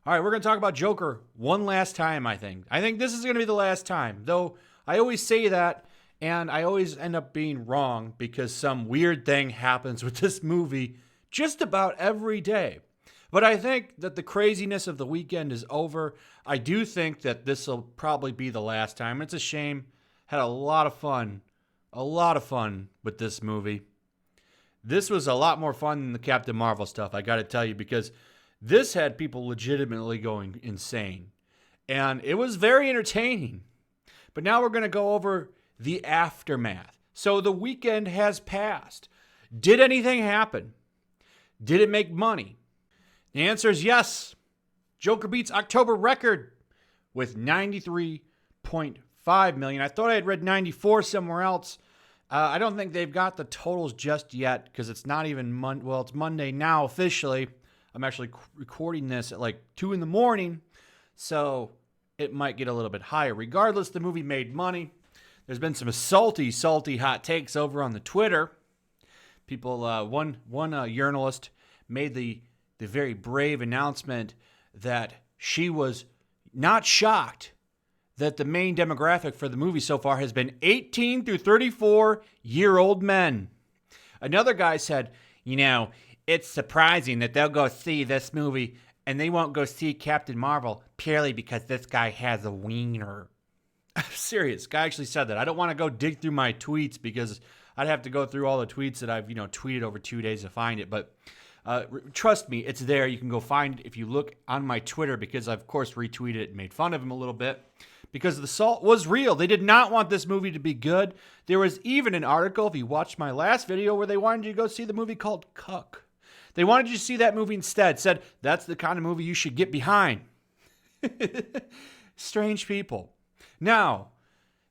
All right, we're going to talk about Joker one last time, I think. I think this is going to be the last time, though I always say that, and I always end up being wrong because some weird thing happens with this movie just about every day. But I think that the craziness of the weekend is over. I do think that this will probably be the last time. It's a shame. Had a lot of fun with this movie. This was a lot more fun than the Captain Marvel stuff, I got to tell you, because this had people legitimately going insane. And it was very entertaining. But now we're going to go over the aftermath. So the weekend has passed. Did anything happen? Did it make money? The answer is yes. Joker beats October record with 93.5 million. I thought I had read 94 somewhere else. I don't think they've got the totals just yet because it's not even Monday. Well, it's Monday now officially. I'm actually recording this at like 2 in the morning, so it might get a little bit higher. Regardless, the movie made money. There's been some salty hot takes over on the Twitter. People, one journalist made the very brave announcement that she was not shocked that the main demographic for the movie so far has been 18 through 34-year-old men. Another guy said, it's surprising that they'll go see this movie and they won't go see Captain Marvel purely because this guy has a wiener. I'm serious. Guy actually said that. I don't want to go dig through my tweets because I'd have to go through all the tweets that I've, tweeted over 2 days to find it. But trust me, it's there. You can go find it if you look on my Twitter because I've, of course, retweeted it and made fun of him a little bit because the salt was real. They did not want this movie to be good. There was even an article, if you watched my last video, where they wanted you to go see the movie called Cuck. They wanted you to see that movie instead. Said, that's the kind of movie you should get behind. Strange people. Now,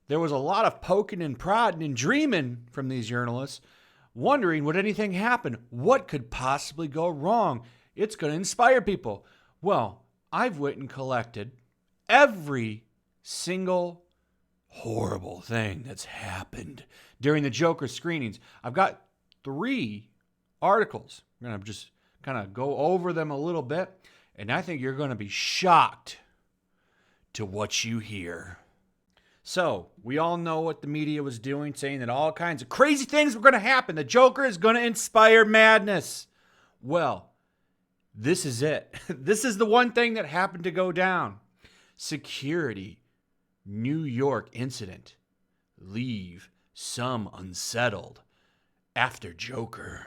there was a lot of poking and prodding and dreaming from these journalists, wondering would anything happen? What could possibly go wrong? It's going to inspire people. Well, I've went and collected every single horrible thing that's happened during the Joker screenings. I've got 3 articles. I'm going to just kind of go over them a little bit, and I think you're going to be shocked to what you hear. So, we all know what the media was doing, saying that all kinds of crazy things were going to happen. The Joker is going to inspire madness. Well, this is it. This is the one thing that happened to go down. Security, New York incident. Leave some unsettled after Joker.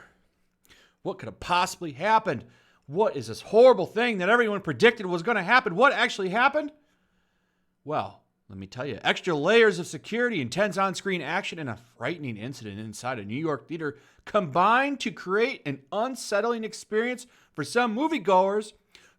What could have possibly happened? What is this horrible thing that everyone predicted was going to happen? What actually happened? Well, let me tell you, extra layers of security, intense on-screen action, and a frightening incident inside a New York theater combined to create an unsettling experience for some moviegoers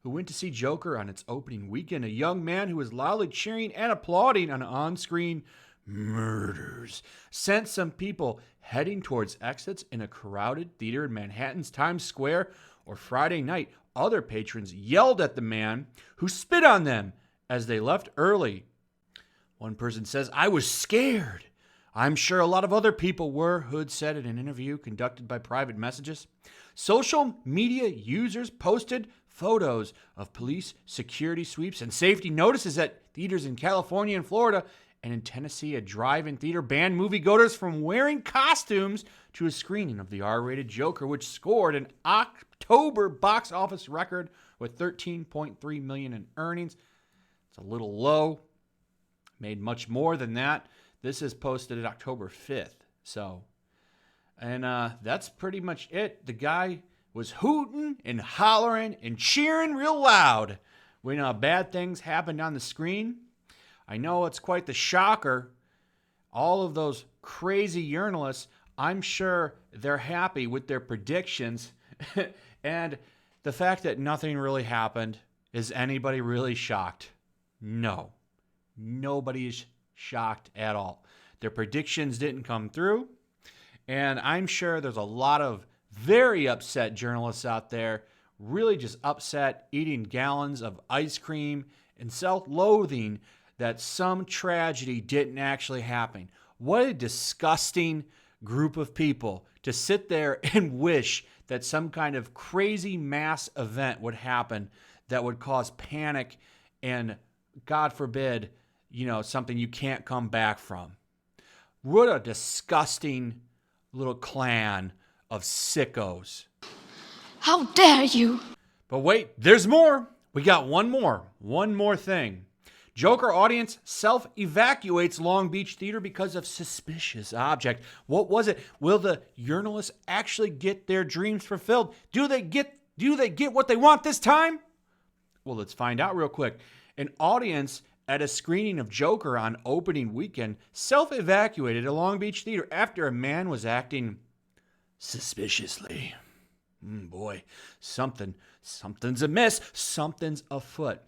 who went to see Joker on its opening weekend. A young man who was loudly cheering and applauding on-screen murders sent some people heading towards exits in a crowded theater in Manhattan's Times Square. Or Friday night, other patrons yelled at the man who spit on them as they left early. One person says, I was scared. I'm sure a lot of other people were, Hood said in an interview conducted by Private Messages. Social media users posted photos of police security sweeps and safety notices at theaters in California and Florida. And in Tennessee, a drive-in theater banned moviegoers from wearing costumes to a screening of the R-rated Joker, which scored an October box office record with $13.3 million in earnings. It's a little low. Made much more than that. This is posted at October 5th. And that's pretty much it. The guy was hooting and hollering and cheering real loud when bad things happened on the screen. I know it's quite the shocker. All of those crazy journalists, I'm sure they're happy with their predictions. And the fact that nothing really happened, is anybody really shocked? No. Nobody is shocked at all. Their predictions didn't come through. And I'm sure there's a lot of very upset journalists out there, really just upset, eating gallons of ice cream and self-loathing that some tragedy didn't actually happen. What a disgusting group of people to sit there and wish that some kind of crazy mass event would happen that would cause panic and, God forbid, something you can't come back from. What a disgusting little clan of sickos. How dare you? But wait, there's more. We got one more thing. Joker audience self-evacuates Long Beach Theater because of suspicious object. What was it? Will the urinalists actually get their dreams fulfilled? Do they get what they want this time? Well, let's find out real quick. An audience at a screening of Joker on opening weekend self-evacuated a Long Beach Theater after a man was acting suspiciously. Boy, something's amiss. Something's afoot.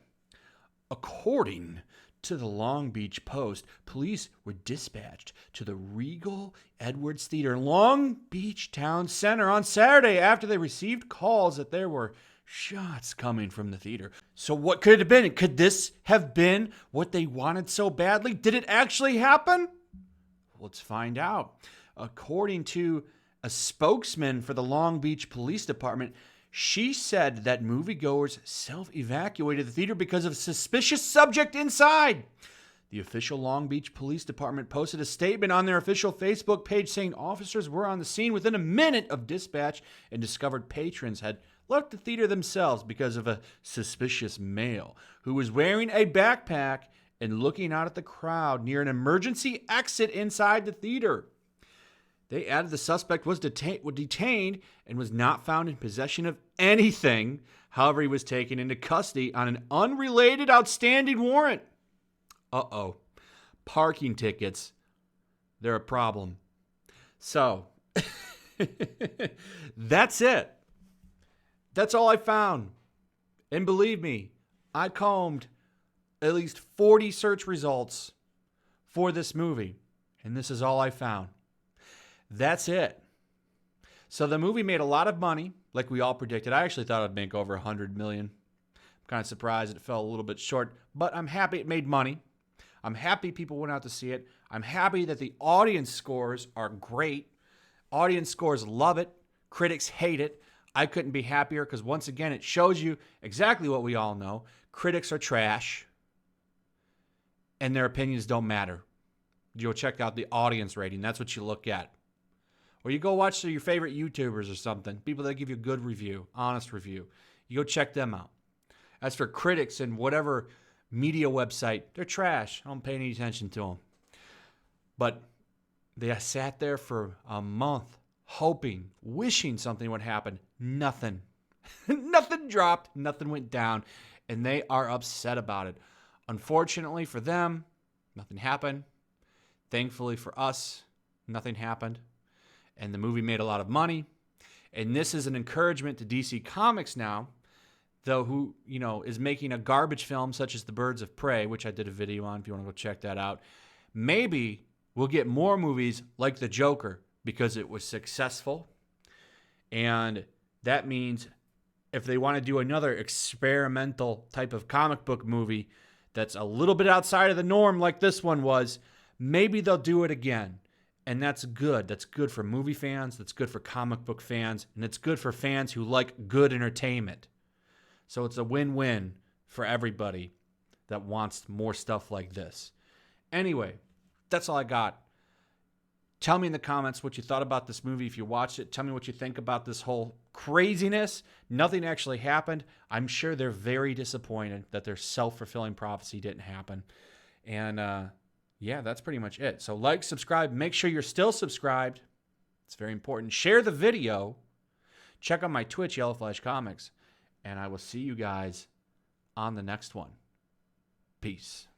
According to the Long Beach Post, police were dispatched to the Regal Edwards Theater in Long Beach Town Center on Saturday after they received calls that there were shots coming from the theater. So what could it have been? Could this have been what they wanted so badly? Did it actually happen? Let's find out. According to a spokesman for the Long Beach Police Department, she said that moviegoers self-evacuated the theater because of a suspicious subject inside. The official Long Beach Police Department posted a statement on their official Facebook page saying officers were on the scene within a minute of dispatch and discovered patrons had left the theater themselves because of a suspicious male who was wearing a backpack and looking out at the crowd near an emergency exit inside the theater. They added the suspect was detained and was not found in possession of anything. However, he was taken into custody on an unrelated outstanding warrant. Uh-oh. Parking tickets. They're a problem. So, that's it. That's all I found. And believe me, I combed at least 40 search results for this movie. And this is all I found. That's it. So the movie made a lot of money, like we all predicted. I actually thought it would make over $100 million. I'm kind of surprised it fell a little bit short, but I'm happy it made money. I'm happy people went out to see it. I'm happy that the audience scores are great. Audience scores love it. Critics hate it. I couldn't be happier because once again, it shows you exactly what we all know. Critics are trash and their opinions don't matter. You'll check out the audience rating. That's what you look at. Or you go watch your favorite YouTubers or something, people that give you a good review, honest review. You go check them out. As for critics and whatever media website, they're trash. I don't pay any attention to them. But they sat there for a month hoping, wishing something would happen. Nothing. Nothing dropped. Nothing went down. And they are upset about it. Unfortunately for them, nothing happened. Thankfully for us, nothing happened. And the movie made a lot of money. And this is an encouragement to DC Comics now, though, who, is making a garbage film such as The Birds of Prey, which I did a video on if you want to go check that out. Maybe we'll get more movies like The Joker because it was successful. And that means if they want to do another experimental type of comic book movie that's a little bit outside of the norm like this one was, maybe they'll do it again. And that's good. That's good for movie fans. That's good for comic book fans. And it's good for fans who like good entertainment. So it's a win-win for everybody that wants more stuff like this. Anyway, that's all I got. Tell me in the comments what you thought about this movie if you watched it. Tell me what you think about this whole craziness. Nothing actually happened. I'm sure they're very disappointed that their self-fulfilling prophecy didn't happen. And, yeah, that's pretty much it. So like, subscribe. Make sure you're still subscribed. It's very important. Share the video. Check out my Twitch, YellowFlash Comics. And I will see you guys on the next one. Peace.